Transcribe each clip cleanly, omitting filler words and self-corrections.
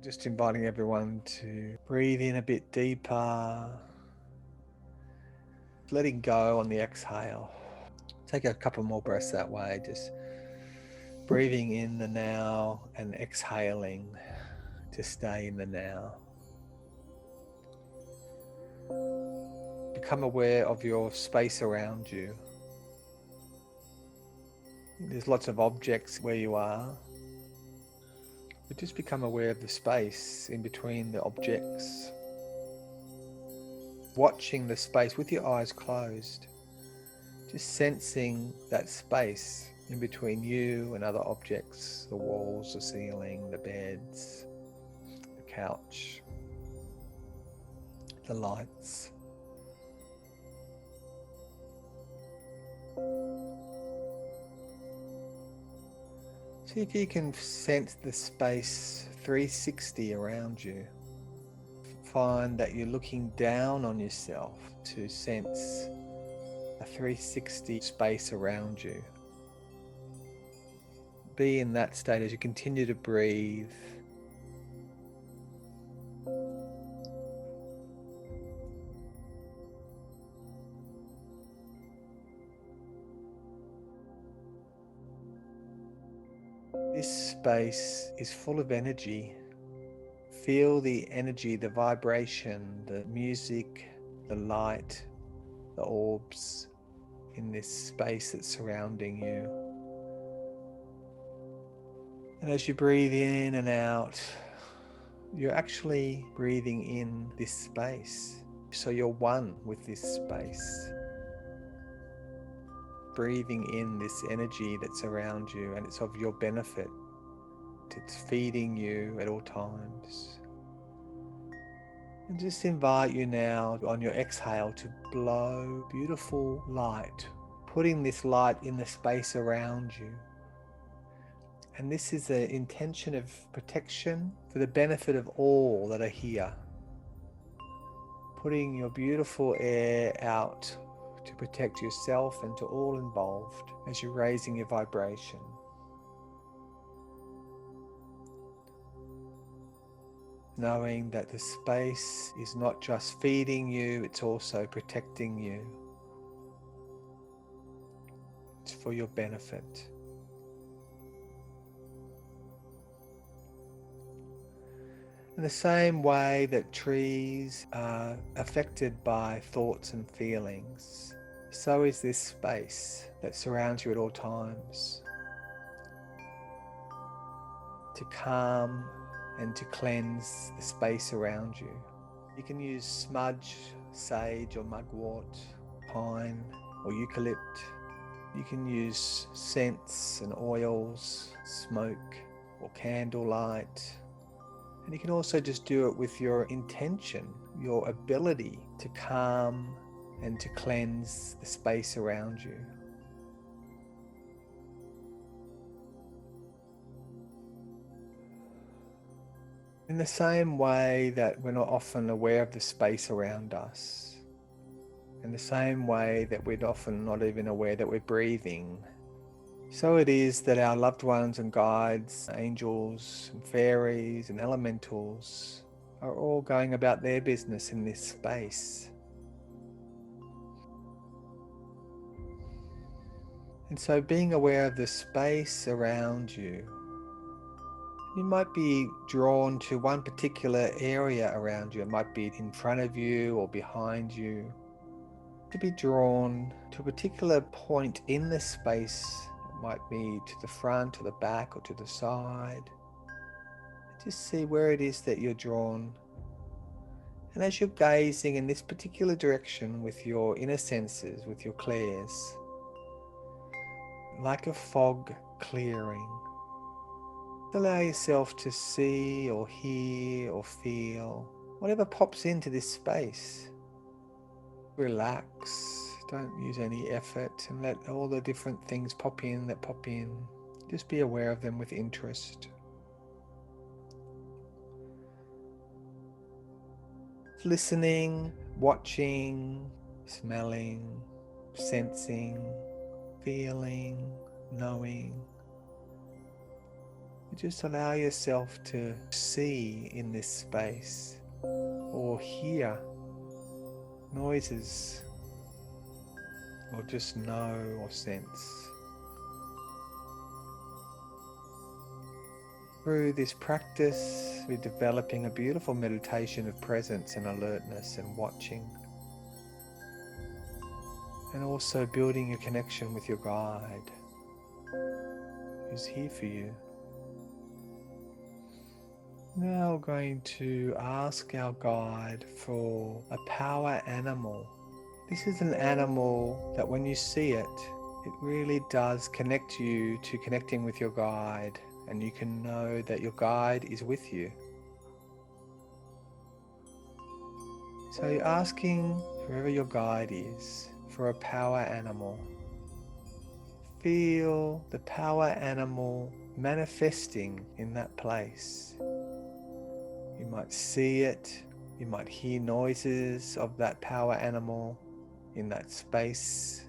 Just inviting everyone to breathe in a bit deeper, letting go on the exhale. Take a couple more breaths that way, just breathing in the now and exhaling to stay in the now. Become aware of your space around you. There's lots of objects where you are, but just become aware of the space in between the objects. Watching the space with your eyes closed, just sensing that space in between you and other objects, the walls, the ceiling, the beds, the couch, the lights. See if you can sense the space 360 around you. Find that you're looking down on yourself to sense a 360 space around you. Be in that state as you continue to breathe. This space is full of energy. Feel the energy, the vibration, the music, the light, the orbs in this space that's surrounding you. And as you breathe in and out, you're actually breathing in this space. So you're one with this space. Breathing in this energy that's around you, and it's of your benefit. It's feeding you at all times. And just invite you now on your exhale to blow beautiful light, putting this light in the space around you. And this is the intention of protection for the benefit of all that are here. Putting your beautiful air out to protect yourself and to all involved as you're raising your vibration. Knowing that the space is not just feeding you, it's also protecting you. It's for your benefit. In the same way that trees are affected by thoughts and feelings, so is this space that surrounds you at all times. To calm and to cleanse the space around you. You can use smudge, sage or mugwort, pine or eucalypt. You can use scents and oils, smoke or candlelight. And you can also just do it with your intention, your ability to calm and to cleanse the space around you. In the same way that we're not often aware of the space around us, in the same way that we're often not even aware that we're breathing, so it is that our loved ones and guides, angels and fairies and elementals are all going about their business in this space. And so being aware of the space around you, you might be drawn to one particular area around you. It might be in front of you or behind you. To be drawn to a particular point in the space. It might be to the front or the back or to the side. Just see where it is that you're drawn. And as you're gazing in this particular direction with your inner senses, with your clairs, like a fog clearing, allow yourself to see or hear or feel whatever pops into this space. Relax, don't use any effort, and let all the different things pop in that pop in. Just be aware of them with interest. Listening, watching, smelling, sensing, feeling, knowing. Just allow yourself to see in this space or hear noises or just know or sense. Through this practice, we're developing a beautiful meditation of presence and alertness and watching, and also building a connection with your guide who's here for you. Now we're going to ask our guide for a power animal. This is an animal that when you see it, it really does connect you to connecting with your guide, and you can know that your guide is with you. So you're asking wherever your guide is for a power animal. Feel the power animal manifesting in that place. You might see it, you might hear noises of that power animal in that space.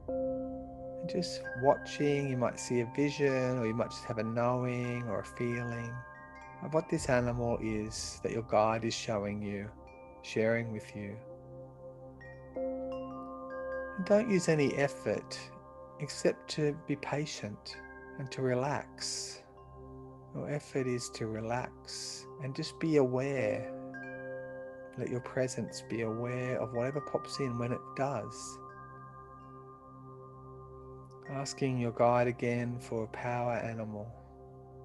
And just watching, you might see a vision, or you might just have a knowing or a feeling of what this animal is that your guide is showing you, sharing with you. And don't use any effort except to be patient and to relax. Your effort is to relax and just be aware. Let your presence be aware of whatever pops in when it does. Asking your guide again for a power animal.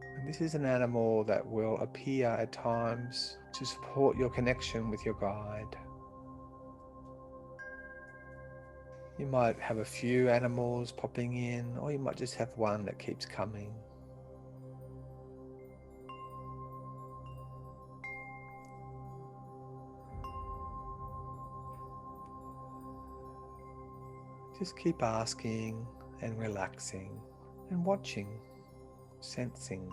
And this is an animal that will appear at times to support your connection with your guide. You might have a few animals popping in, or you might just have one that keeps coming. Just keep asking and relaxing and watching, sensing.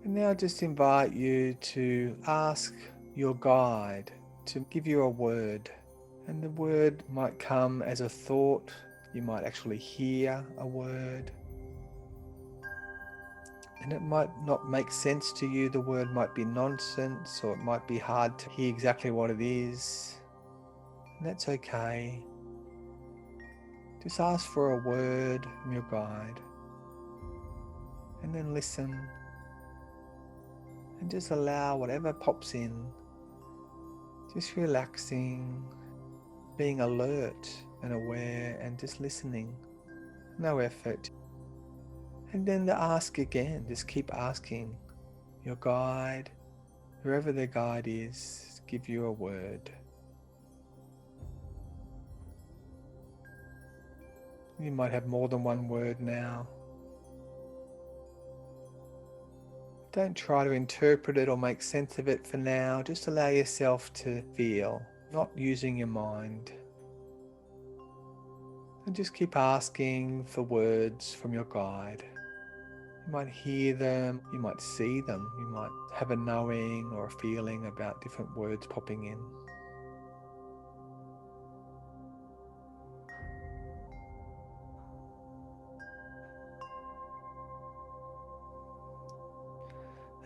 And now I just invite you to ask your guide to give you a word. And the word might come as a thought. You might actually hear a word. And it might not make sense to you. The word might be nonsense, or it might be hard to hear exactly what it is. And that's okay. Just ask for a word from your guide. And then listen. And just allow whatever pops in. Just relaxing, being alert and aware, and just listening. No effort. And then to ask again, just keep asking your guide, whoever their guide is, give you a word. You might have more than one word now. Don't try to interpret it or make sense of it for now. Just allow yourself to feel, not using your mind. And just keep asking for words from your guide. You might hear them, you might see them, you might have a knowing or a feeling about different words popping in.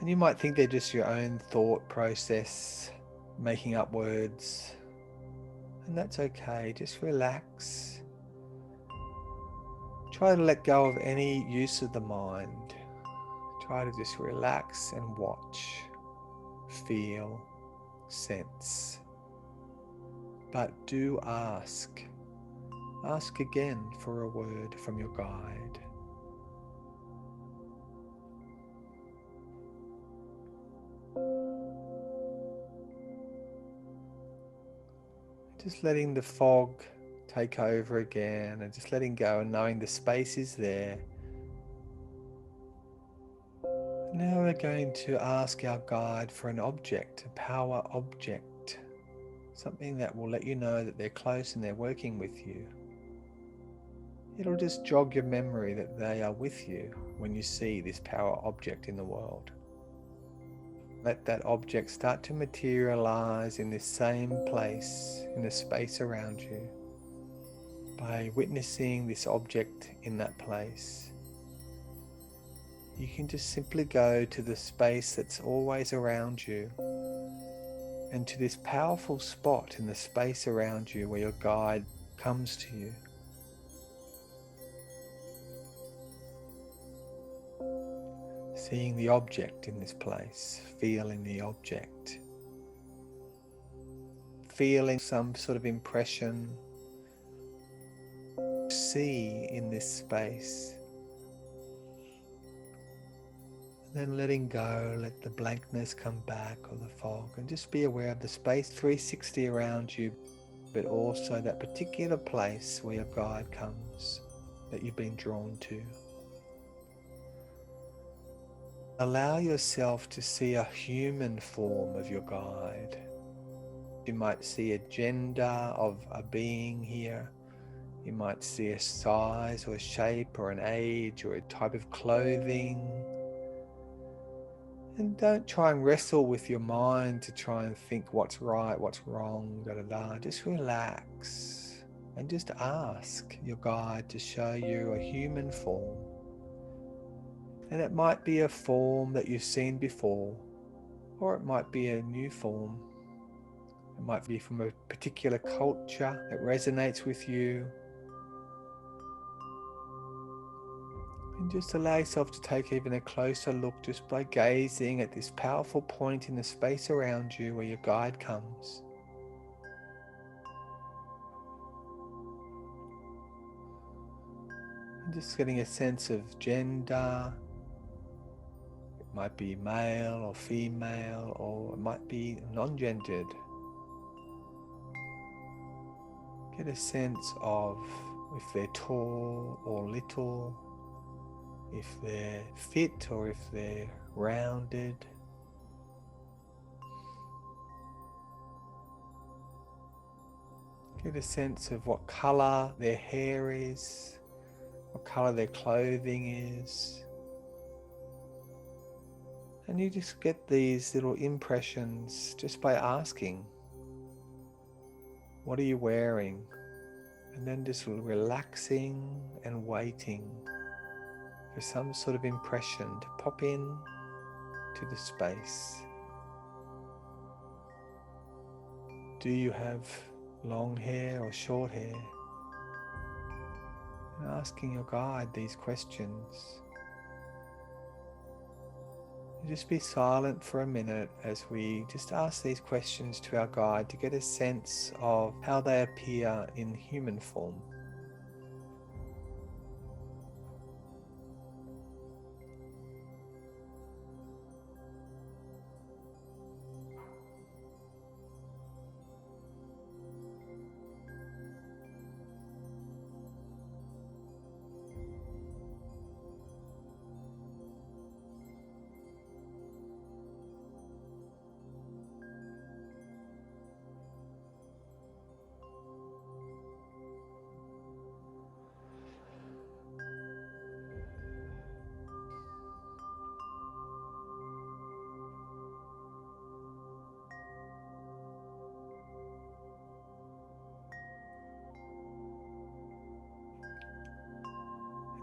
And you might think they're just your own thought process, making up words. And that's okay, just relax. Try to let go of any use of the mind. Try to just relax and watch, feel, sense. But do ask. Ask again for a word from your guide. Just letting the fog take over again, and just letting go and knowing the space is there. Now we're going to ask our guide for an object, a power object, something that will let you know that they're close and they're working with you. It'll just jog your memory that they are with you when you see this power object in the world. Let that object start to materialize in this same place, in the space around you, by witnessing this object in that place. You can just simply go to the space that's always around you, and to this powerful spot in the space around you where your guide comes to you. Seeing the object in this place, feeling the object, feeling some sort of impression, see in this space. Then letting go, let the blankness come back or the fog, and just be aware of the space 360 around you, but also that particular place where your guide comes, that you've been drawn to. Allow yourself to see a human form of your guide. You might see a gender of a being here. You might see a size or a shape or an age or a type of clothing. And don't try and wrestle with your mind to try and think what's right, what's wrong, Just relax and just ask your guide to show you a human form. And it might be a form that you've seen before, or it might be a new form. It might be from a particular culture that resonates with you. And just allow yourself to take even a closer look just by gazing at this powerful point in the space around you where your guide comes. And just getting a sense of gender. It might be male or female, or it might be non-gendered. Get a sense of if they're tall or little, if they're fit or if they're rounded. Get a sense of what color their hair is, what color their clothing is. And you just get these little impressions just by asking, what are you wearing? And then just relaxing and waiting for some sort of impression to pop in to the space. Do you have long hair or short hair? And asking your guide these questions. Just be silent for a minute as we just ask these questions to our guide to get a sense of how they appear in human form.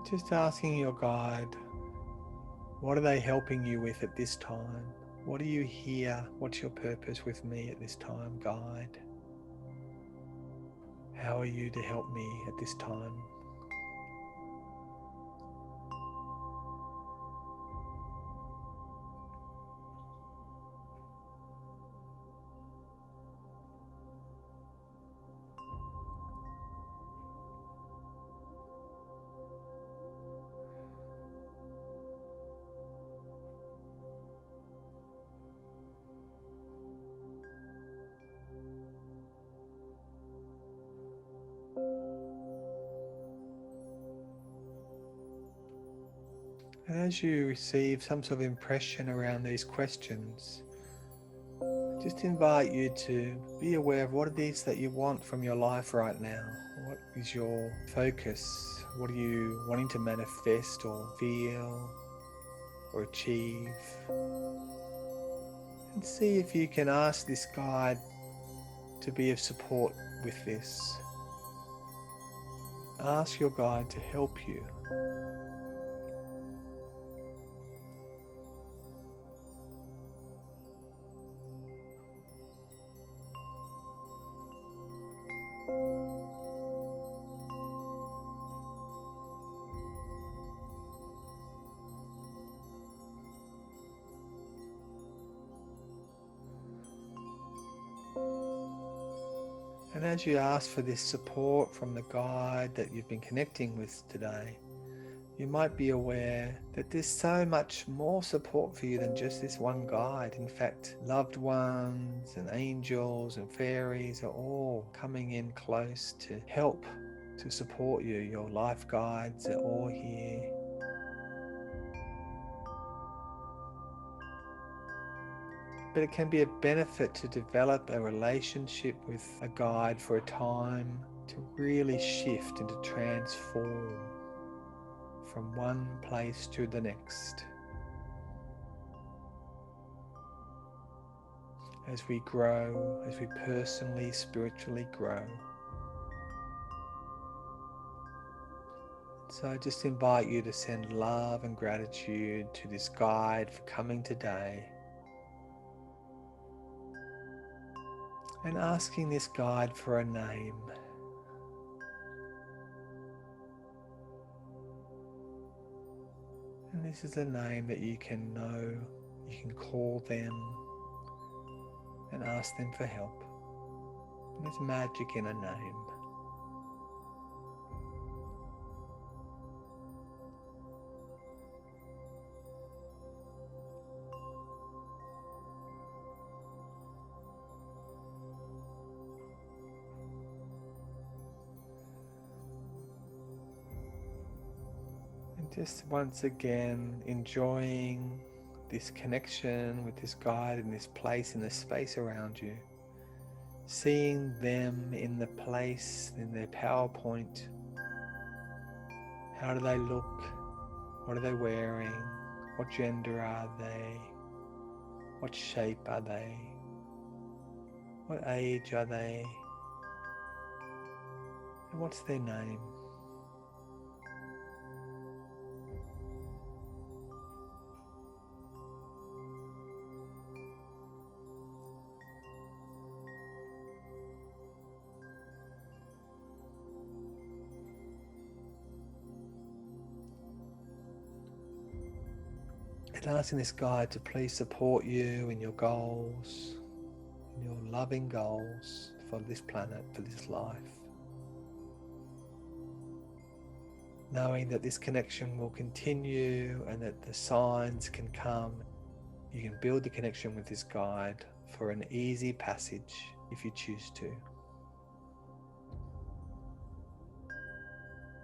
Just asking your guide, what are they helping you with at this time? What do you hear? What's your purpose with me at this time, guide? How are you to help me at this time? And as you receive some sort of impression around these questions, just invite you to be aware of what it is that you want from your life right now. What is your focus? What are you wanting to manifest or feel or achieve? And see if you can ask this guide to be of support with this. Ask your guide to help you. And as you ask for this support from the guide that you've been connecting with today, you might be aware that there's so much more support for you than just this one guide. In fact, loved ones and angels and fairies are all coming in close to help, to support you. Your life guides are all here. But it can be a benefit to develop a relationship with a guide for a time to really shift and to transform from one place to the next. As we grow, as we personally, spiritually grow. So I just invite you to send love and gratitude to this guide for coming today. And asking this guide for a name. And this is a name that you can know, you can call them and ask them for help. And there's magic in a name. Just once again enjoying this connection with this guide in this place, in the space around you. Seeing them in the place, in their PowerPoint. How do they look? What are they wearing? What gender are they? What shape are they? What age are they? And what's their name? And asking this guide to please support you in your goals, in your loving goals for this planet, for this life. Knowing that this connection will continue and that the signs can come. You can build the connection with this guide for an easy passage if you choose to.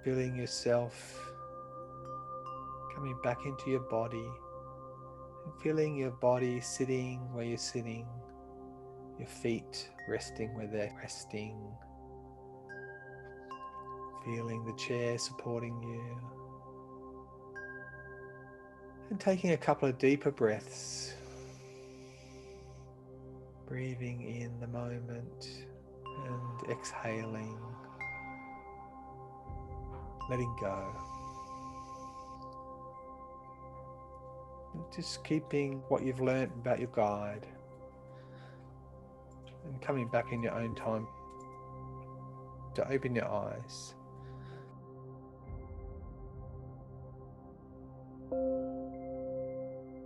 Feeling yourself coming back into your body. Feeling your body sitting where you're sitting, your feet resting where they're resting, feeling the chair supporting you, and taking a couple of deeper breaths, breathing in the moment and exhaling, letting go. Just keeping what you've learned about your guide and coming back in your own time to open your eyes.